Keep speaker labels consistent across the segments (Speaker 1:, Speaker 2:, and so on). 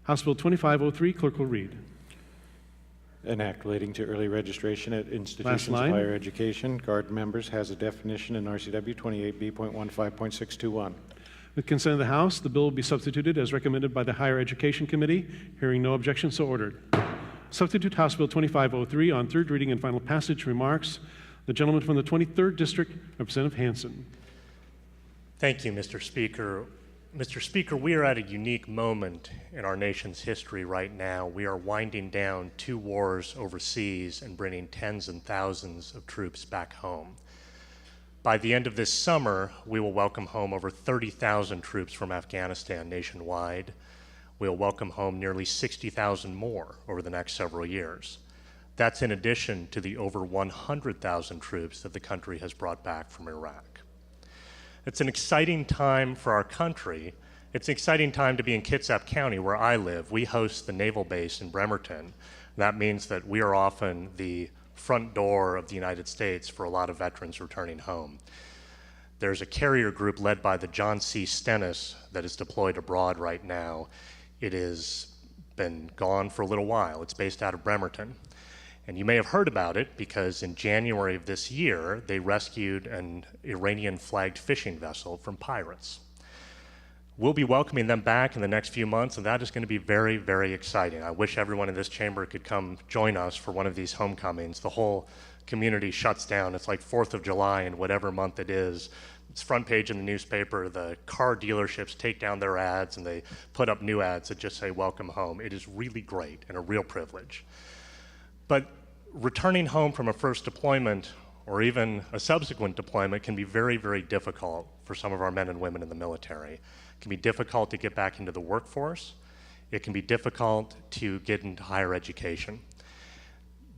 Speaker 1: House Bill 2503, clerk will read.
Speaker 2: An act relating to early registration at institutions of
Speaker 1: line.
Speaker 2: higher education. Guard members has a definition in RCW 28B.15.621.
Speaker 1: With consent of the House, the bill will be substituted as recommended by the Higher Education Committee. Hearing no objection, so ordered. Substitute House Bill 2503 on third reading and final passage. Remarks. The gentleman from the 23rd District, Representative Hansen.
Speaker 3: Thank you, Mr. Speaker. Mr. Speaker, we are at a unique moment in our nation's history right now. We are winding down 2 wars overseas and bringing tens and thousands of troops back home. By the end of this summer, we will welcome home over 30,000 troops from Afghanistan nationwide. We'll welcome home nearly 60,000 more over the next several years. That's in addition to the over 100,000 troops that the country has brought back from Iraq. It's an exciting time for our country. It's an exciting time to be in Kitsap County, where I live. We host the naval base in Bremerton. That means that we are often the front door of the United States for a lot of veterans returning home. There's a carrier group led by the John C. Stennis that is deployed abroad right now. It has been gone for a little while. It's based out of Bremerton. And you may have heard about it because in January of this year, they rescued an Iranian-flagged fishing vessel from pirates. We'll be welcoming them back in the next few months, and that is going to be very, very exciting. I wish everyone in this chamber could come join us for one of these homecomings. The whole community shuts down. It's like 4th of July in whatever month it is. It's front page in the newspaper. The car dealerships take down their ads, and they put up new ads that just say, welcome home. It is really great and a real privilege. But returning home from a first deployment or even a subsequent deployment can be very, very difficult for some of our men and women in the military. It can be difficult to get back into the workforce. It can be difficult to get into higher education.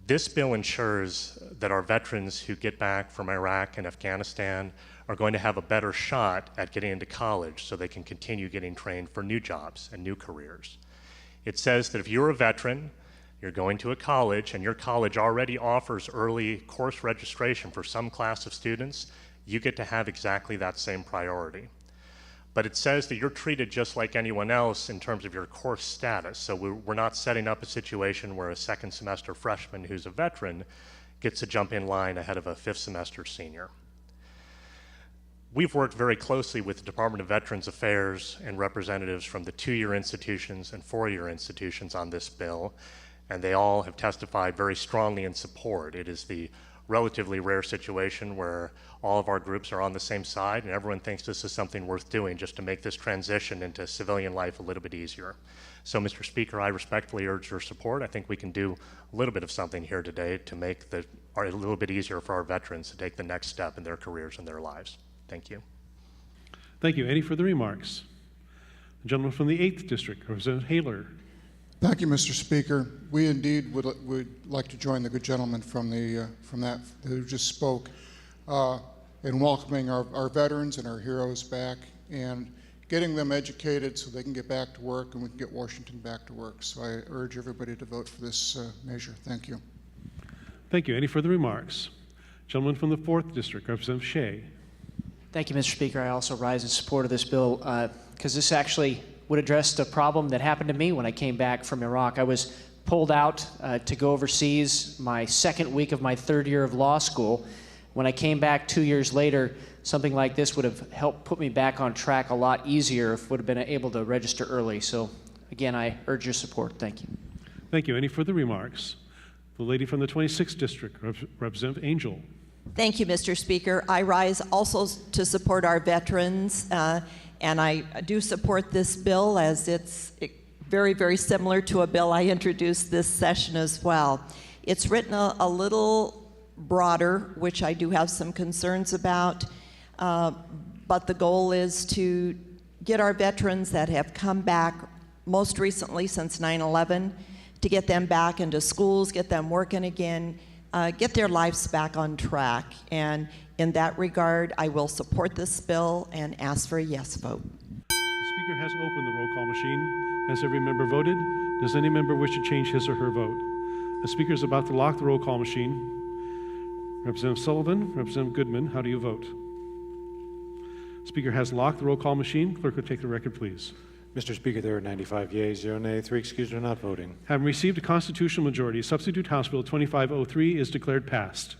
Speaker 3: This bill ensures that our veterans who get back from Iraq and Afghanistan are going to have a better shot at getting into college so they can continue getting trained for new jobs and new careers. It says that if you're a veteran, you're going to a college, and your college already offers early course registration for some class of students, you get to have exactly that same priority. But it says that you're treated just like anyone else in terms of your course status. So we're not setting up a situation where a second semester freshman who's a veteran gets to jump in line ahead of a 5th semester senior. We've worked very closely with the Department of Veterans Affairs and representatives from the 2-year institutions and 4-year institutions on this bill, and they all have testified very strongly in support. It is the relatively rare situation where all of our groups are on the same side and everyone thinks this is something worth doing just to make this transition into civilian life a little bit easier. So, Mr. Speaker, I respectfully urge your support. I think we can do a little bit of something here today to make it a little bit easier for our veterans to take the next step in their careers and their lives. Thank you.
Speaker 1: Thank you. Any further remarks? The gentleman from the 8th District, Representative Haler.
Speaker 4: Thank you, Mr. Speaker. We indeed would like to join the good gentleman from that who just spoke in welcoming our veterans and our heroes back and getting them educated so they can get back to work and we can get Washington back to work. So I urge everybody to vote for this measure. Thank you.
Speaker 1: Thank you. Any further remarks? Gentleman from the 4th District, Representative Shea.
Speaker 5: Thank you, Mr. Speaker. I also rise in support of this bill because this actually would address the problem that happened to me when I came back from Iraq. I was pulled out to go overseas my 2nd week of my 3rd year of law school. When I came back 2 years later, something like this would have helped put me back on track a lot easier if I would have been able to register early. So again, I urge your support. Thank you.
Speaker 1: Thank you. Any further remarks? The lady from the 26th District, Representative Angel.
Speaker 6: Thank you, Mr. Speaker. I rise also to support our veterans, and I do support this bill as it's very, very similar to a bill I introduced this session as well. It's written a little broader, which I do have some concerns about, but the goal is to get our veterans that have come back most recently since 9/11, to get them back into schools, get them working again, get their lives back on track. And in that regard, I will support this bill and ask for a yes vote.
Speaker 1: The Speaker has opened the roll call machine. Has every member voted? Does any member wish to change his or her vote? The Speaker is about to lock the roll call machine. Representative Sullivan, Representative Goodman, how do you vote? Speaker has locked the roll call machine. Clerk will take the record, please.
Speaker 2: Mr. Speaker, there are 95 yeas, 0 nays, 3 excused or not voting.
Speaker 1: Having received a constitutional majority, Substitute House Bill 2503 is declared passed.